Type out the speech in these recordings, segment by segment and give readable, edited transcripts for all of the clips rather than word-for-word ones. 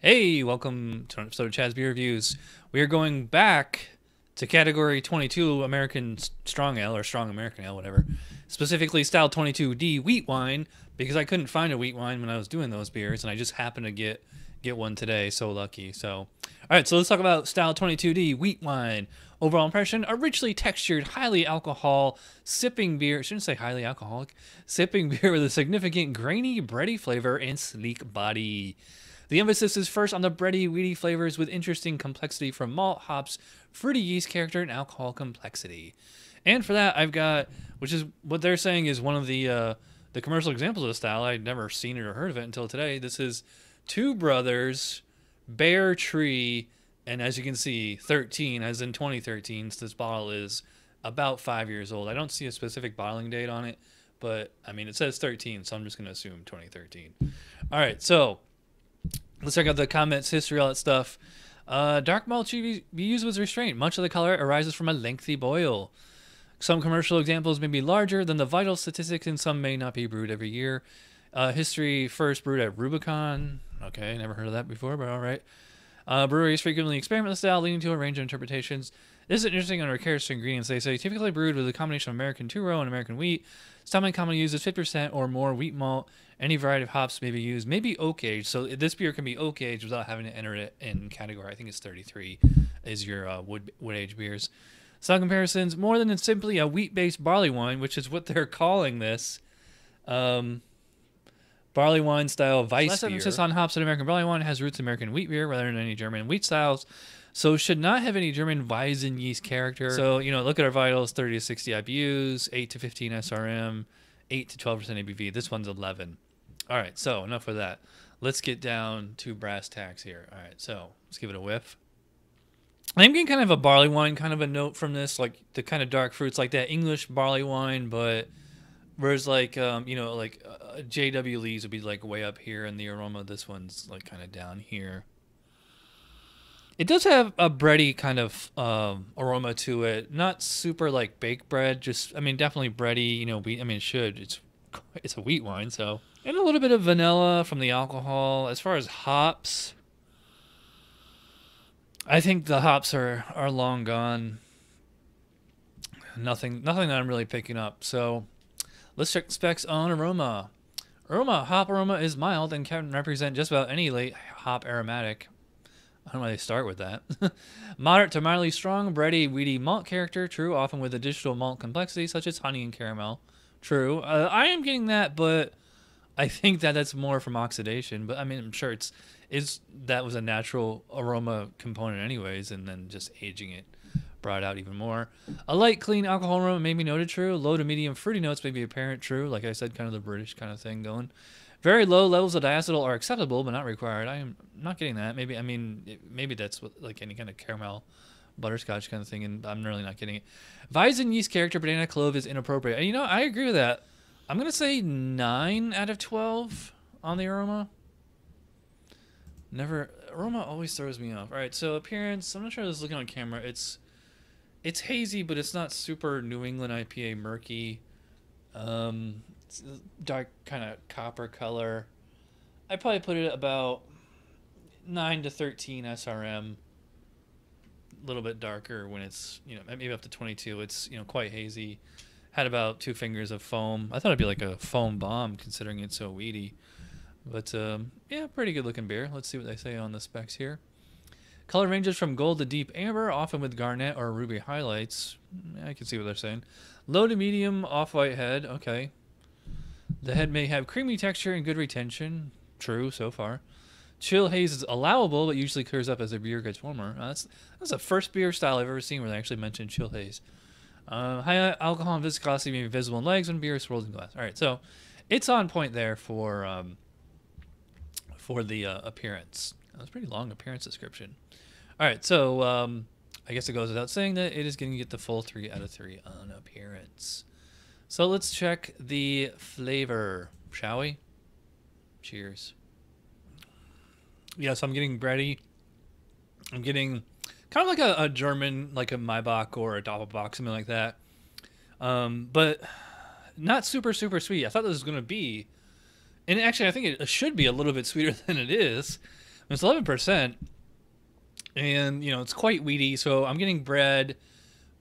Hey, welcome to an episode of Chaz Beer Reviews. We are going back to category 22 American Strong Ale, or Strong American Ale, whatever. Specifically Style 22D wheat wine, because I couldn't find a wheat wine when I was doing those beers, and I just happened to get one today. So lucky. So, all right, so let's talk about Style 22D wheat wine. Overall impression: a richly textured, highly alcohol sipping beer. I shouldn't say highly alcoholic. Sipping beer with a significant grainy, bready flavor and sleek body. The emphasis is first on the bready, weedy flavors with interesting complexity from malt, hops, fruity yeast character, and alcohol complexity. And for that, I've got, which is what they're saying is one of the commercial examples of the style. I'd never seen it or heard of it until today. This is Two Brothers, Bear Tree, and as you can see, 13, as in 2013. So this bottle is about 5 years old. I don't see a specific bottling date on it, but I mean, it says 13, so I'm just going to assume 2013. All right, so let's check out the comments, history, all that stuff. Dark malt should be used with restraint. Much of the color arises from a lengthy boil. Some commercial examples may be larger than the vital statistics, and some may not be brewed every year. History: first brewed at Rubicon. Okay, never heard of that before, but all right. Breweries frequently experiment with the style, leading to a range of interpretations. This is interesting under characteristic ingredients. They say typically brewed with a combination of American two-row and American wheat. Style commonly uses 50% or more wheat malt. Any variety of hops may be used. Maybe oak aged. So this beer can be oak aged without having to enter it in category. I think it's 33 is your wood aged beers. Style comparisons: more than simply a wheat based barley wine, which is what they're calling this. Barley wine style Weiss less beer. Emphasis on hops in American barley wine has roots in American wheat beer rather than any German wheat styles. So should not have any German Weizen yeast character. So, look at our vitals: 30 to 60 IBUs, 8 to 15 SRM, 8 to 12% ABV. This one's 11. All right, so enough of that. Let's get down to brass tacks here. All right, so let's give it a whiff. I'm getting kind of a barley wine kind of a note from this, like the kind of dark fruits, like that English barley wine, but whereas like, J.W. Lee's would be like way up here, and the aroma, this one's like kind of down here. It does have a bready kind of aroma to it. Not super like baked bread, just, I mean, definitely bready, wheat. I mean, it should. It's a wheat wine, so. And a little bit of vanilla from the alcohol. As far as hops, I think the hops are long gone. Nothing that I'm really picking up. So let's check specs on aroma. Hop aroma is mild and can represent just about any late hop aromatic. I don't know why they start with that. Moderate to mildly strong, bready, weedy malt character. True, often with additional malt complexity such as honey and caramel. True. I am getting that, but I think that's more from oxidation. But I mean, I'm sure that was a natural aroma component anyways, and then just aging it brought out even more. A light, clean alcohol aroma may be noted. True. Low to medium fruity notes may be apparent. True. Like I said, kind of the British kind of thing going. Very low levels of diacetyl are acceptable, but not required. I am not getting that. Maybe that's what, like any kind of caramel, butterscotch kind of thing, and I'm really not getting it. Weizen yeast character, banana clove is inappropriate. And I agree with that. I'm going to say 9 out of 12 on the aroma. Aroma always throws me off. All right, so appearance, I'm not sure I was looking on camera. It's hazy, but it's not super New England IPA murky. It's dark kind of copper color. I'd probably put it about 9 to 13 SRM. A little bit darker when it's, maybe up to 22. It's, quite hazy. Had about 2 fingers of foam. I thought it'd be like a foam bomb considering it's so weedy. But, yeah, pretty good looking beer. Let's see what they say on the specs here. Color ranges from gold to deep amber, often with garnet or ruby highlights. I can see what they're saying. Low to medium off-white head. Okay. The head may have creamy texture and good retention. True, so far. Chill haze is allowable, but usually clears up as the beer gets warmer. That's the first beer style I've ever seen where they actually mentioned chill haze. High alcohol and viscosity may be visible in legs when beer is swirled in glass. All right, so it's on point there for the appearance. That's a pretty long appearance description. All right, so I guess it goes without saying that it is going to get the full 3 out of 3 on appearance. So let's check the flavor, shall we? Cheers. Yes, I'm getting bready. I'm getting kind of like a German, like a Maybock or a Doppelbock, something like that. But not super, super sweet. I thought this was going to be, and actually I think it should be a little bit sweeter than it is. It's 11%, and it's quite weedy. So I'm getting bread,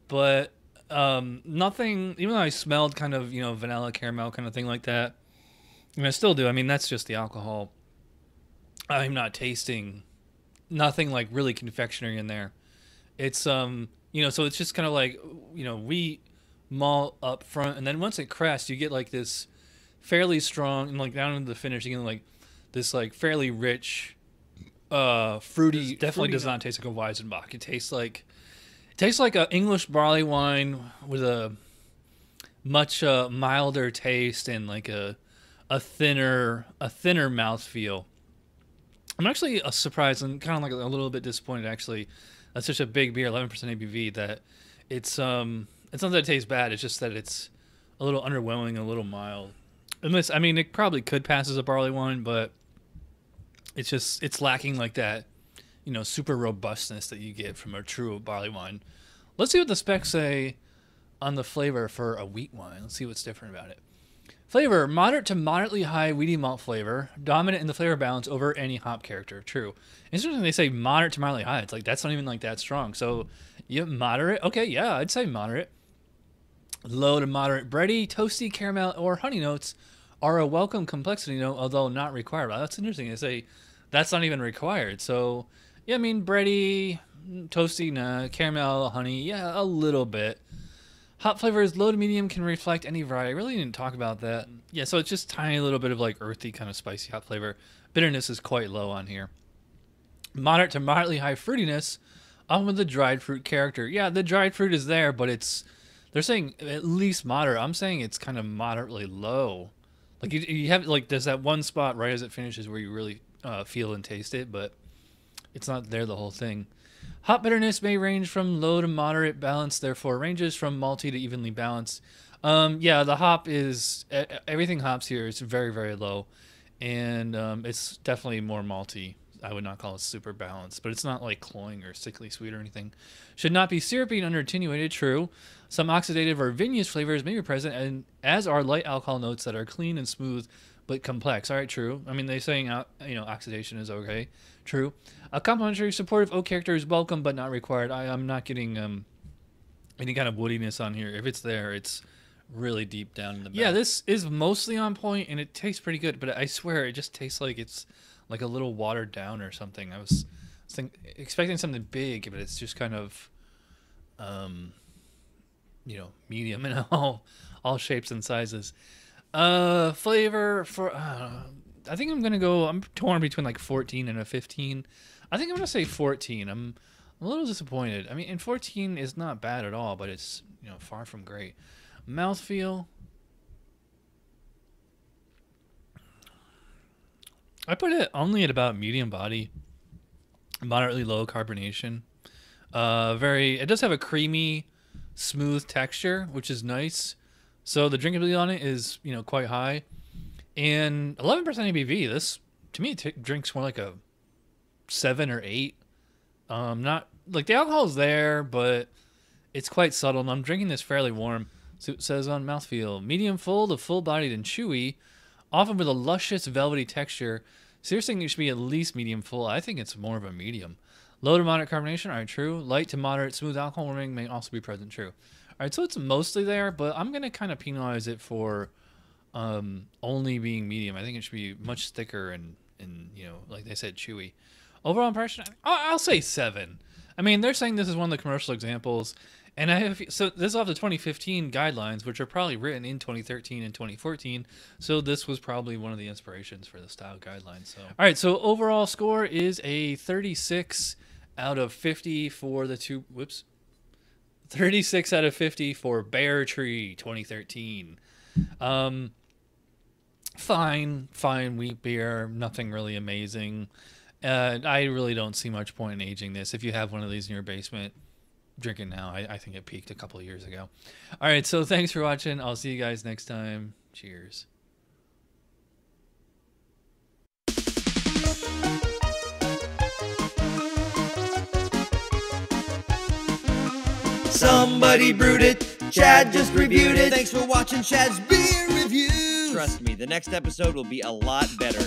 but nothing. Even though I smelled kind of vanilla caramel kind of thing like that, and I still do. I mean, that's just the alcohol. I'm not tasting nothing like really confectionery in there. It's so it's just kind of like wheat malt up front, and then once it crests, you get like this fairly strong, and like down into the finish, you get like this like fairly rich, fruity. Definitely does not taste like a Weizenbach. It tastes like a English barley wine with a much milder taste and like a thinner mouthfeel. I'm actually surprised and kind of like a little bit disappointed actually. That's such a big beer, 11% ABV, that it's not that it tastes bad. It's just that it's a little underwhelming, a little mild. And this, I mean, it probably could pass as a barley wine, but it's lacking like that, super robustness that you get from a true barley wine. Let's see what the specs say on the flavor for a wheat wine. Let's see what's different about it. Flavor, moderate to moderately high weedy malt flavor, dominant in the flavor balance over any hop character. True. Interesting they say moderate to moderately high. It's like, that's not even like that strong. So, moderate? Okay, yeah, I'd say moderate. Low to moderate bready, toasty, caramel, or honey notes are a welcome complexity note, although not required. Well, that's interesting. They say that's not even required. So, yeah, I mean, bready, toasty, nah, caramel, honey, yeah, a little bit. Hop flavors, low to medium, can reflect any variety. I really didn't talk about that. Yeah, so it's just tiny little bit of like earthy kind of spicy hop flavor. Bitterness is quite low on here. Moderate to moderately high fruitiness, often with the dried fruit character. Yeah, the dried fruit is there, but they're saying at least moderate. I'm saying it's kind of moderately low. Like you have like there's that one spot right as it finishes where you really feel and taste it, but it's not there the whole thing. Hop bitterness may range from low to moderate balance, therefore ranges from malty to evenly balanced. Yeah, the hop is everything hops here is very, very low, and it's definitely more malty. I would not call it super balanced, but it's not like cloying or sickly sweet or anything. Should not be syrupy and underattenuated. True. Some oxidative or vinous flavors may be present, and as are light alcohol notes that are clean and smooth but complex. All right, true. I mean, they're saying oxidation is okay. True. A complementary supportive oak character is welcome but not required. I'm not getting any kind of woodiness on here. If it's there, it's really deep down in the back. Yeah, this is mostly on point, and it tastes pretty good, but I swear it just tastes like it's like a little watered down or something. I was expecting something big, but it's just kind of medium in all shapes and sizes. Flavor for I think I'm torn between like 14 and a 15. I think I'm gonna say 14. I'm a little disappointed. I mean, and 14 is not bad at all, but it's far from great. Mouthfeel, I put it only at about medium body, moderately low carbonation. It does have a creamy, smooth texture, which is nice. So the drinkability on it is, quite high. And 11% ABV, this, to me, drinks more like a 7 or 8. Not, like, the alcohol's there, but it's quite subtle. And I'm drinking this fairly warm. So it says on mouthfeel, medium full to full-bodied and chewy, often with a luscious, velvety texture. So you're saying it should be at least medium full. I think it's more of a medium. Low to moderate carbonation, all right, true. Light to moderate smooth alcohol warming may also be present, true. All right, so it's mostly there, but I'm going to kind of penalize it for only being medium. I think it should be much thicker and like they said, chewy. Overall impression, I'll say 7. I mean, they're saying this is one of the commercial examples, and so this is off the 2015 guidelines, which are probably written in 2013 and 2014. So this was probably one of the inspirations for the style guidelines. So, all right, so overall score is a 36 out of 50 for the 36 out of 50 for Bear Tree 2013. Fine wheat beer, nothing really amazing. I really don't see much point in aging this. If you have one of these in your basement, drink it now. I think it peaked a couple of years ago. All right, so thanks for watching. I'll see you guys next time. Cheers. Somebody brewed it, Chad just reviewed it. Thanks for watching Chad's Beer Reviews. Trust me, the next episode will be a lot better.